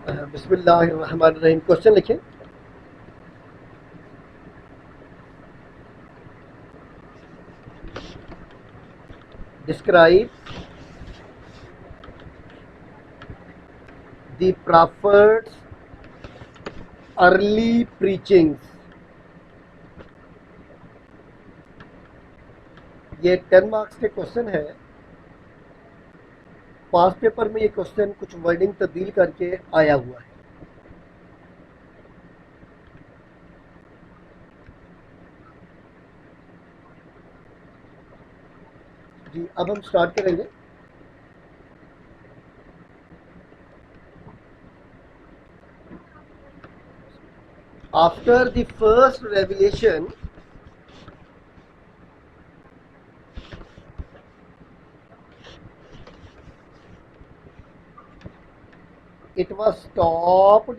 बिस्मिल्लाहिर्रहमानिर्रहीम। क्वेश्चन लिखें। Describe the profits early preachings. ये 10 मार्क्स के क्वेश्चन है। पास्ट पेपर में ये क्वेश्चन कुछ वर्डिंग तब्दील करके आया हुआ है। जी, अब हम स्टार्ट करेंगे। After the first revelation it was stopped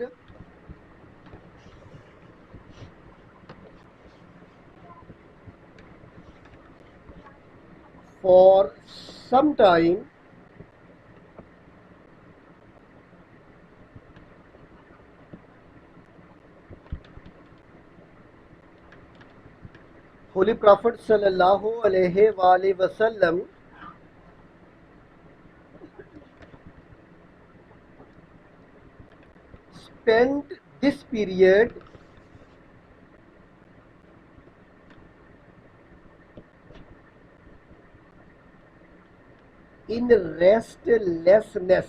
for some time Holy Prophet sallallahu alaihi wasallam spent this period in restlessness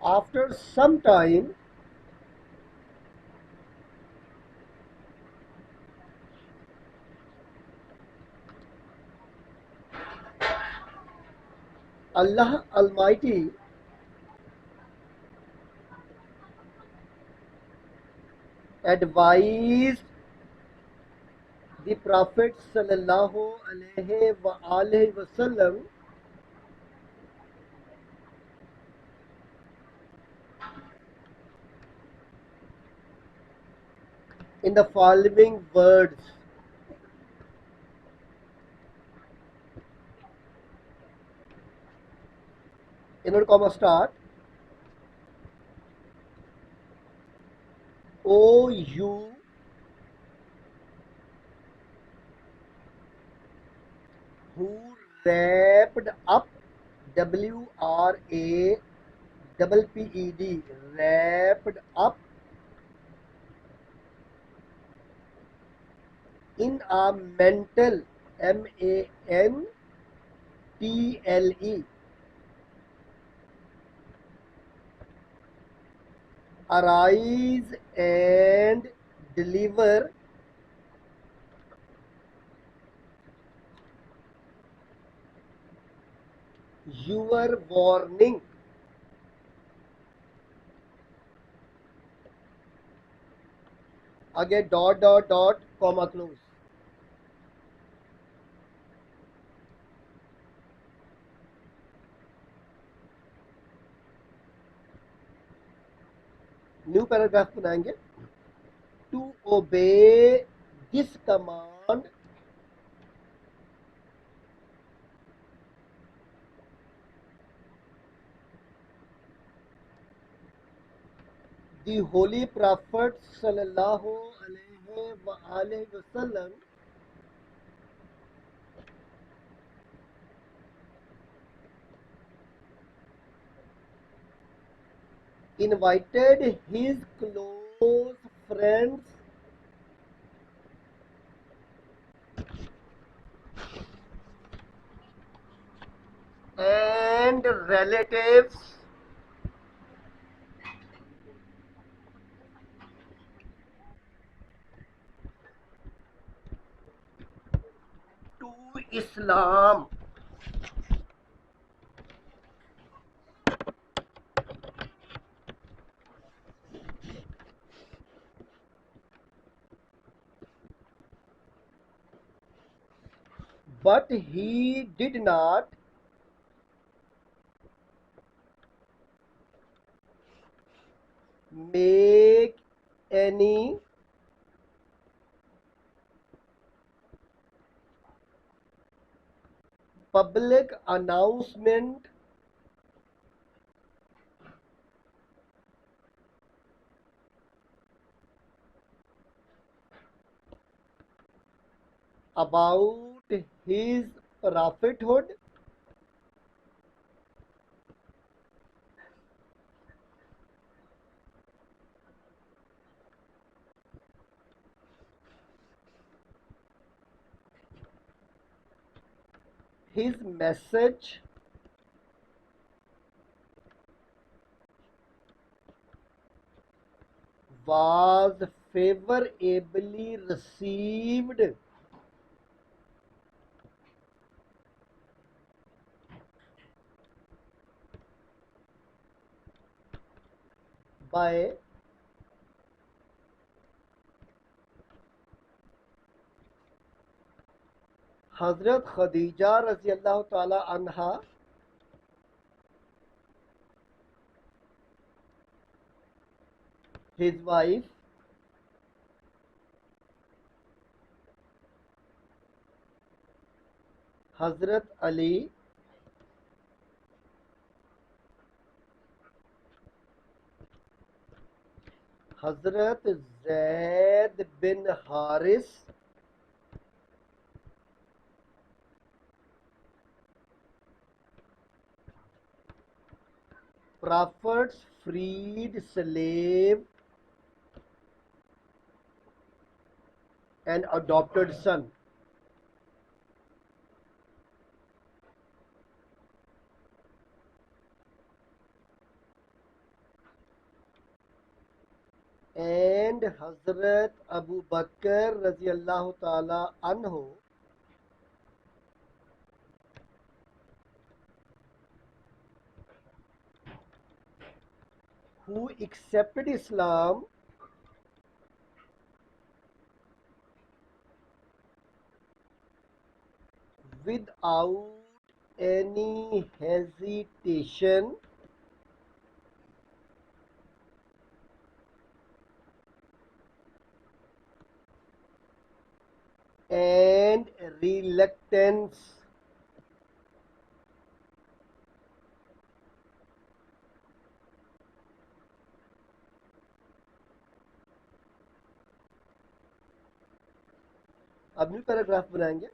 after some time Allah Almighty advised the Prophet sallallahu alaihi wasallam in the following words. Inward comma start. O you who wrapped up, WRAPPED, wrapped up in a mental, MANTLE, arise and deliver your warning. Again dot dot dot comma close. New paragraph बनाएंगे। To obey this command the Holy Prophet sallallahu alaihi wasallam invited his close friends and relatives to Islam. But he did not make any public announcement about his prophethood? His message was favorably received by Hazrat Khadija radiallahu ta'ala anha, his wife, Hazrat Ali, Hazrat Zaid bin Haris, Prophet's freed slave and adopted son. And Hazrat Abu Bakr radiallahu ta'ala anhu, who accepted Islam without any hesitation and reluctance. अब new paragraph बनाएंगे.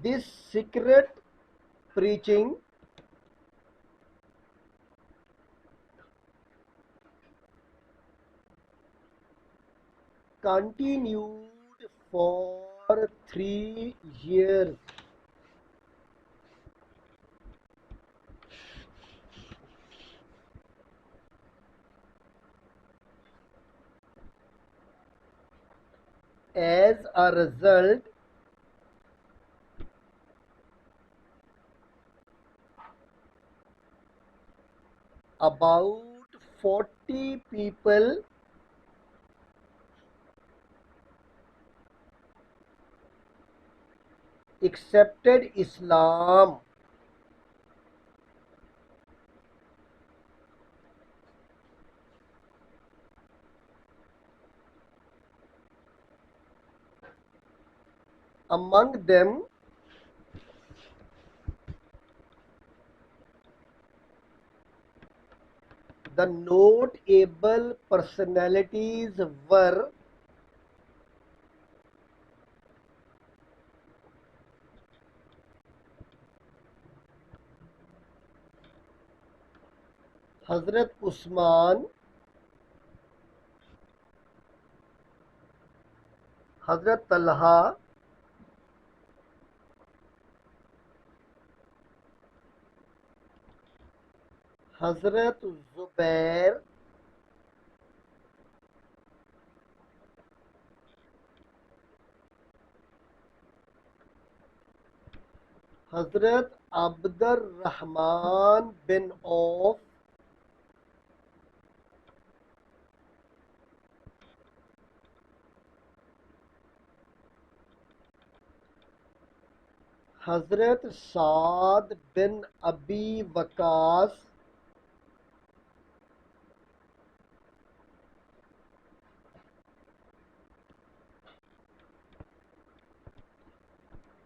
This secret preaching continued for 3 years. As a result, about 40 people accepted Islam. Among them, the notable personalities were Hazrat Usman, Hazrat Talha, Hazrat Zubair, Hazrat Abdur Rahman bin Auf, Hazrat Saad bin Abi Waqas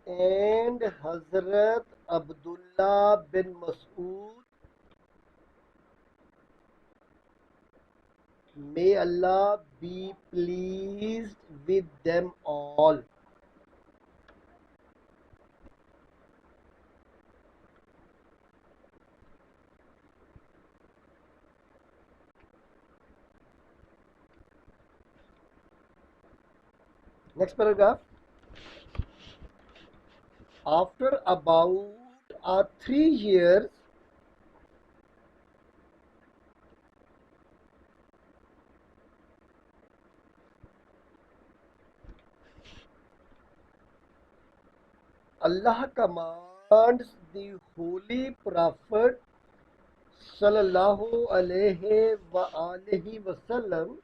and Hazrat Abdullah bin Mas'ud, may Allah be pleased with them all. Next paragraph. After about 3 years, Allah commands the Holy Prophet sallallahu alaihi wa alihi wasallam.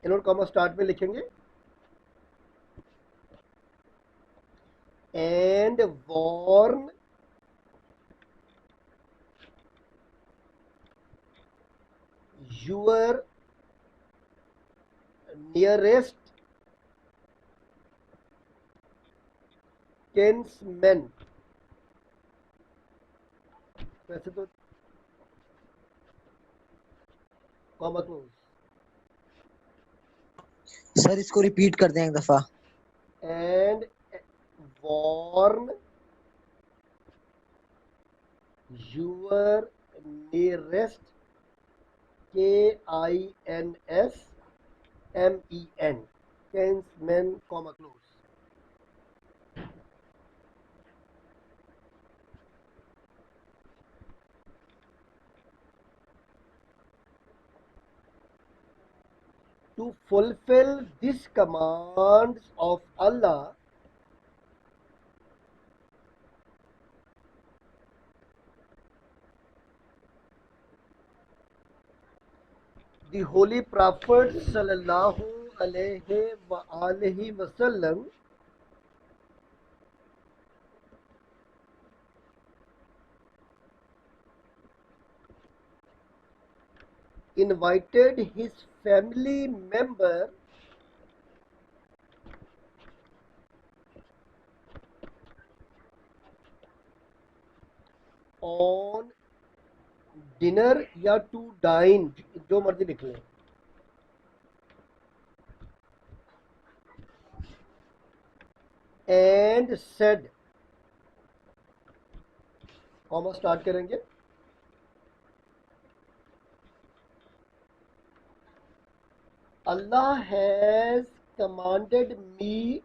इन्होंने comma start में लिखेंगे and warn your nearest kinsmen. वैसे तो comma close sir इसको repeat कर दें एक दफा। and warn your nearest kinsmen kinsmen comma close. To fulfill these commands of Allah, the Holy Prophet sallallahu alaihi wa alihi wasallam invited his family member on dinner या to dine, जो मर्जी लिख लें, and said, comma start करेंगे, Allah has commanded me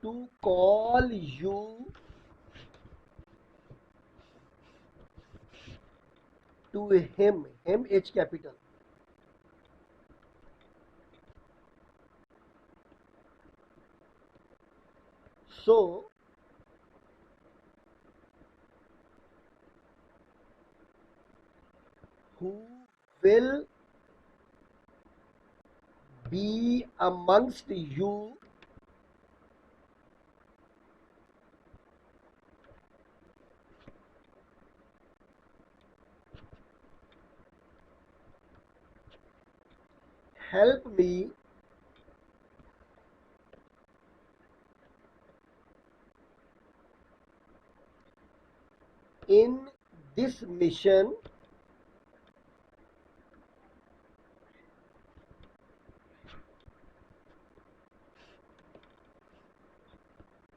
to call you to him, H capital. So, who will be amongst you help me in this mission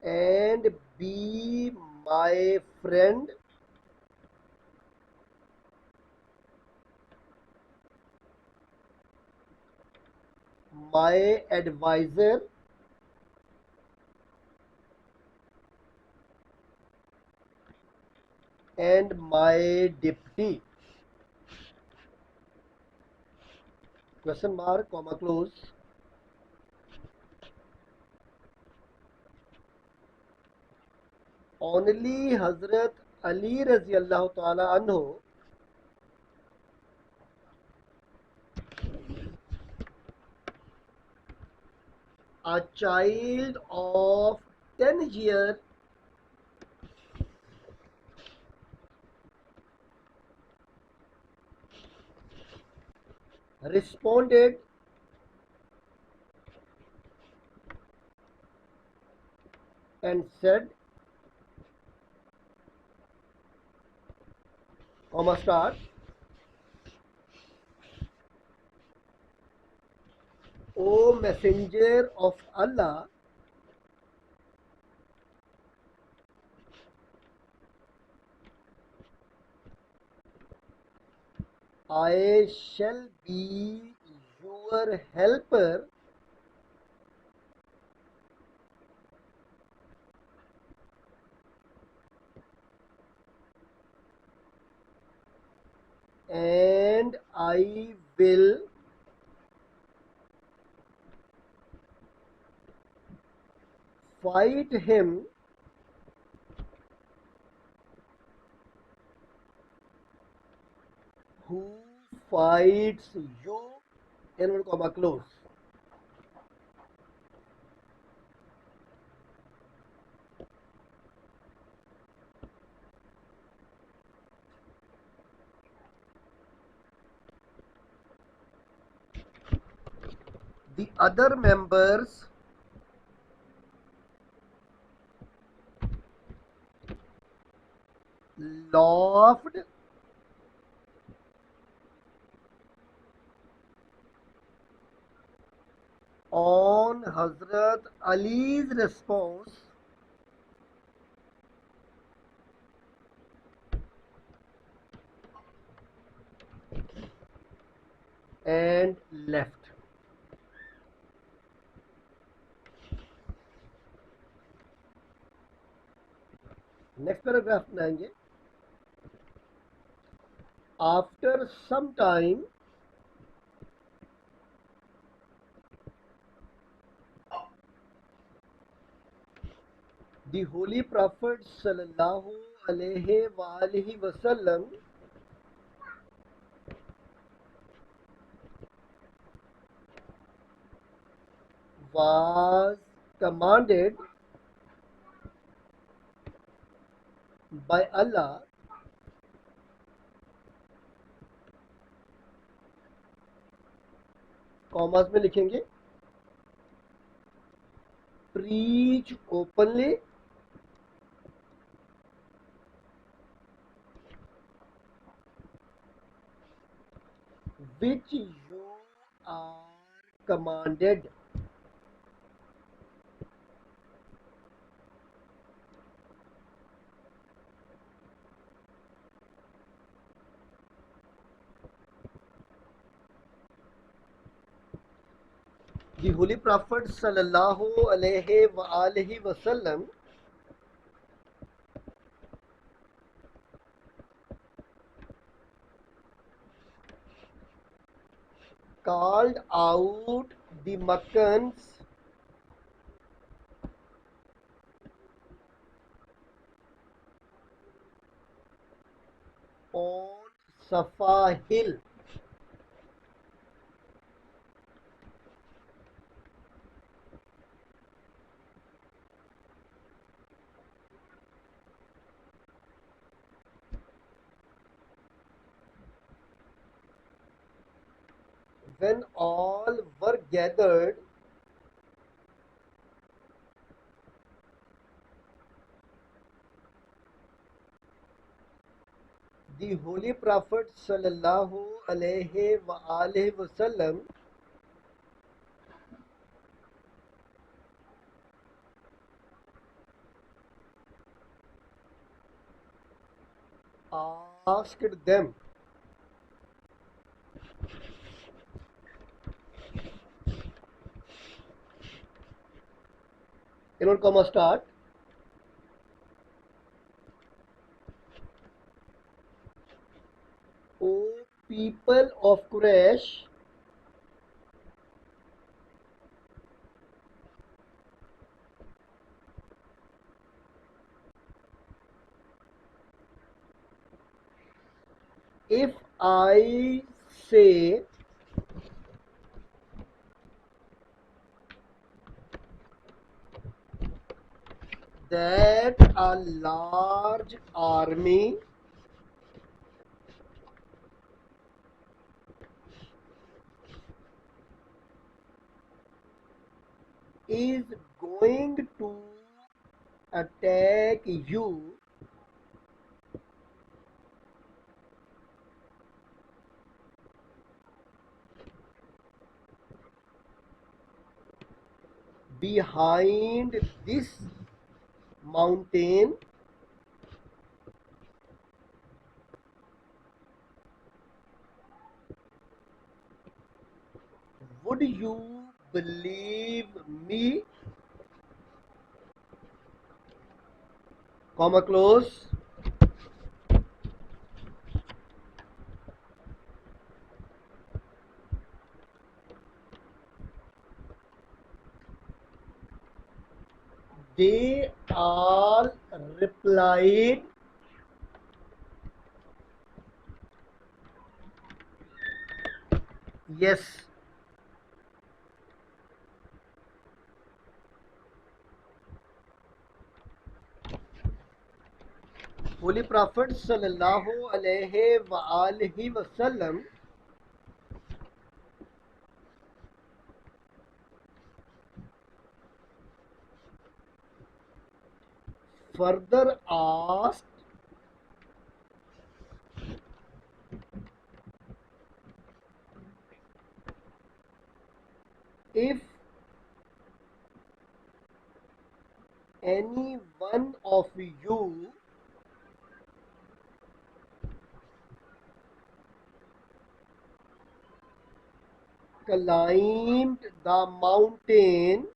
and be my friend, my advisor, and my deputy. Question mark, comma close. Only Hazrat Ali Raziyallahu Ta'ala Anhu, a child of 10 years, responded, and said, start, O Messenger of Allah, I shall be your helper and I will fight him who fights you, inward comma close. The other members laughed on Hazrat Ali's response and left. Next paragraph बनाएंगे. After some time, the Holy Prophet sallallahu alaihi wasallam was commanded by Allah commerce में लिखेंगे preach openly which you are commanded. The Holy Prophet sallallahu alaihi wasallam called out the Makkans on Safa hill when all were gathered. The Holy Prophet sallallahu alaihi wasallam asked them, start, O people of Quraysh, If I say that a large army is going to attack you, behind this mountain, would you believe me? Comma close. They all replied, yes. Holy Prophet sallallahu alaihi wasallam further asked, if any one of you climbed the mountain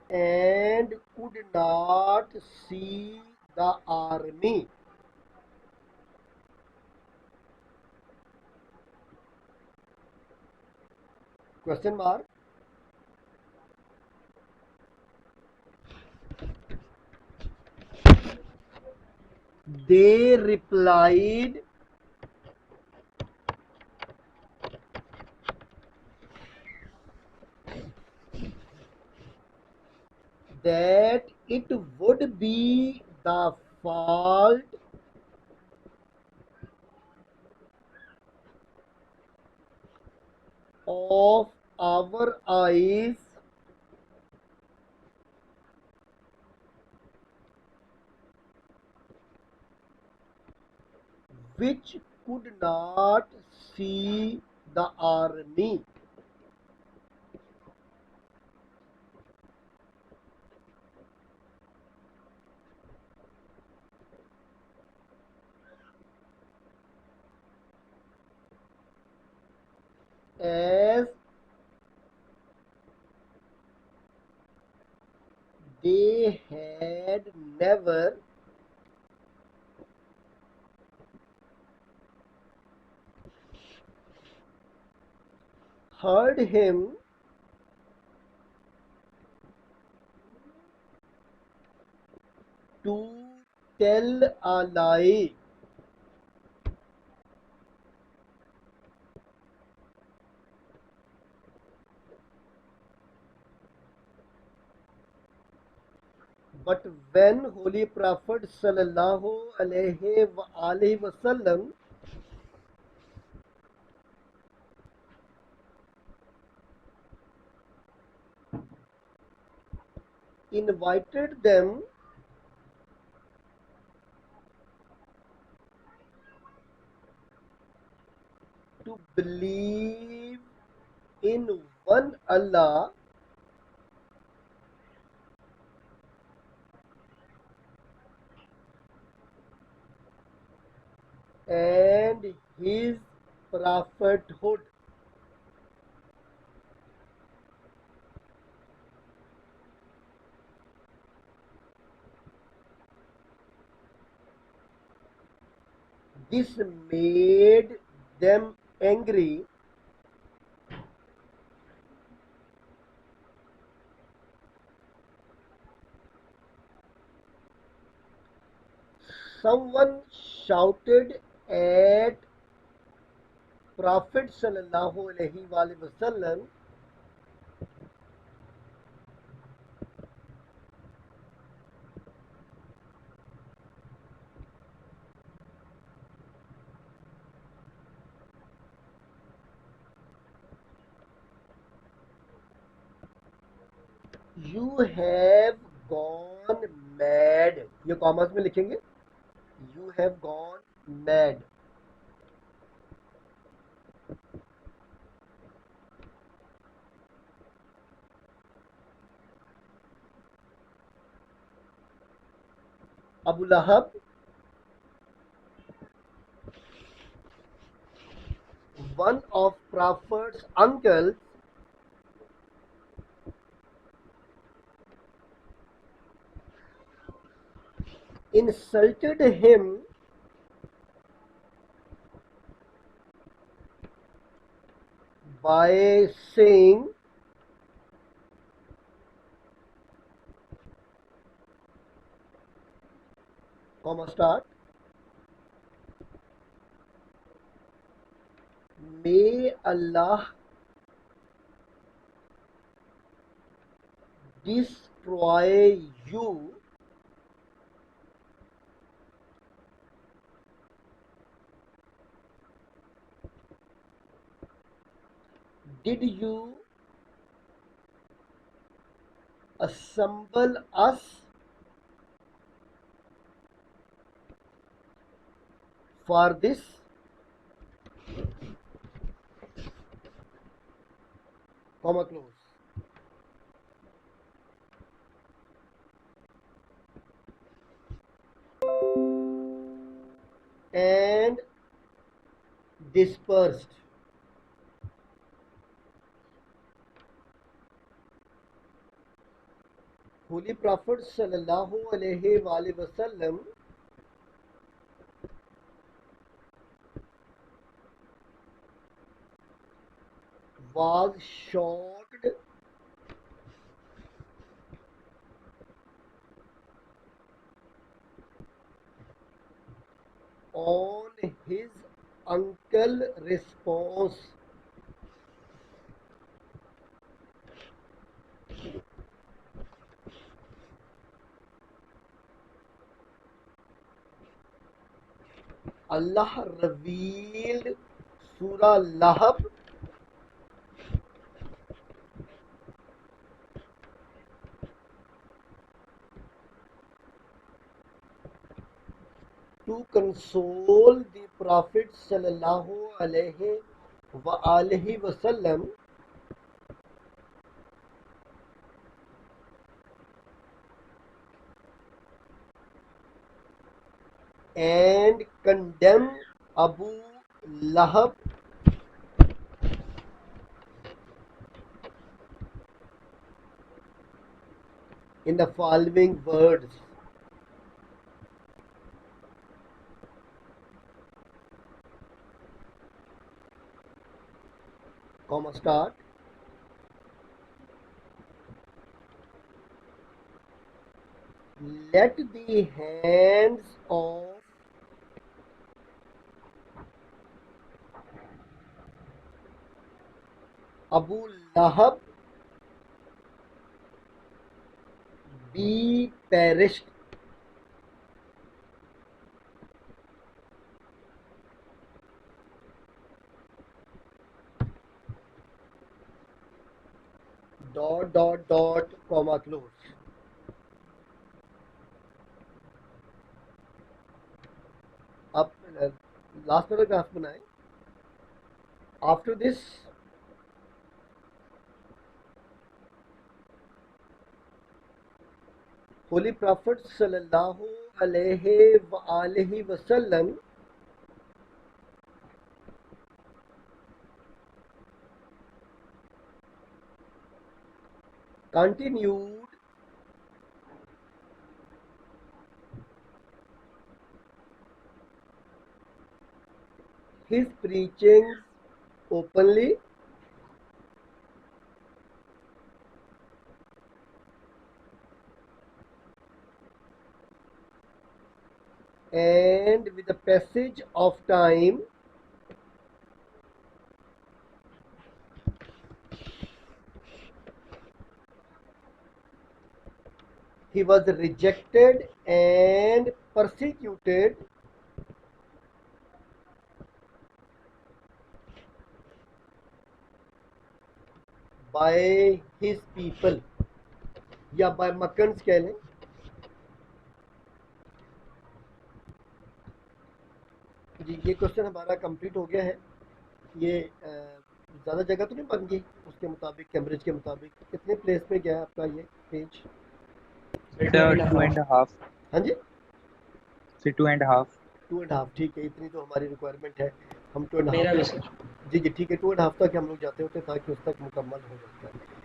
and could not see the army. Question mark. They replied, that it would be the fault of our eyes which could not see the army. As they had never heard him to tell a lie. But when Holy Prophet sallallahu alaihi wasallam invited them to believe in one Allah and His prophethood, this made them angry Someone shouted at Prophet sallallahu alaihi wasallam, "You have gone mad." ये commerce में लिखेंगे, "You have gone mad." Abu Lahab, one of Prophet's uncles, insulted him by saying, comma start, "May Allah destroy you." Did you assemble us for this? Comma close. And dispersed. Holy Prophet sallallahu alaihi wasallam was shocked on his uncle's response. Allah revealed Surah Lahab to console the Prophet sallallahu alaihi wasallam and condemn Abu Lahab in the following words. Comma start. Let the hands of Abu Lahab be perished. Dot dot dot comma close. अब last paragraph बनाए. After this, Holy Prophet sallallahu alaihi wasallam continued his preachings openly and with the passage of time he was rejected and persecuted by his people या by Makkans कह लें. जी ये question हमारा complete हो गया है. ये ज़्यादा जगह तो नहीं बन गई उसके मुताबिक, कैम्ब्रिज के मुताबिक कितने प्लेस पे गया आपका ये page? Two and a half. हाँ जी, Say 2.5. 2.5. ठीक है, इतनी तो हमारी रिक्वायरमेंट है. हम 2.5 मेरा भी सर. जी जी ठीक है, 2.5 तक हम लोग जाते होते ताकि उस तक मुकम्मल हो जाता है.